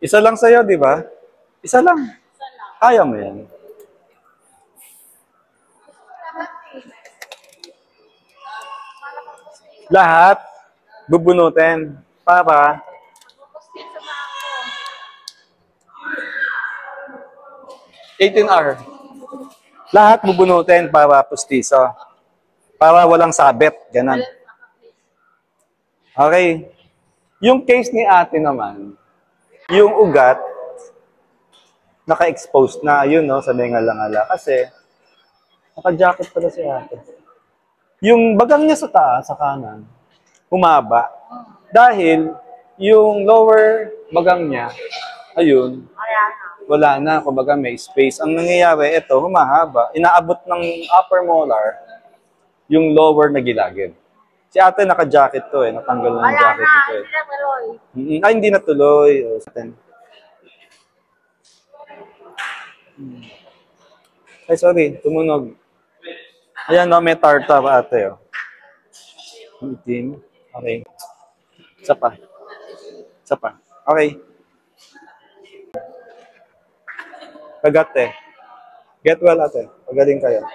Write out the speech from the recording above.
Isa lang sa'yo, di ba? Isa lang. Kaya mo yan. Lahat, bubunutin. Para 18 hour. Lahat bubunutin para pustiso. Para walang sabit. Ganun. Okay. Yung case ni ate naman, yung ugat, naka-expose na, yun, no, sa may ngala-ngala. Kasi, naka-jacket pala si ate. Yung bagang niya sa taas, sa kanan, humaba. Dahil, yung lower bagang niya, ayun, wala na, kumbaga may space. Ang nangyayari, ito, humahaba. Inaabot ng upper molar, yung lower na gilagid. Si ate naka-jacket to eh, natanggal na yung jacket nito eh. Ay, hindi natuloy. Ay, sorry, tumunog. Ayan, no, may tarta pa ate, oh. Itim. Okay. Isa pa. Isa pa. Okay. Kagat eh. Get well ate. Pagaling kayo.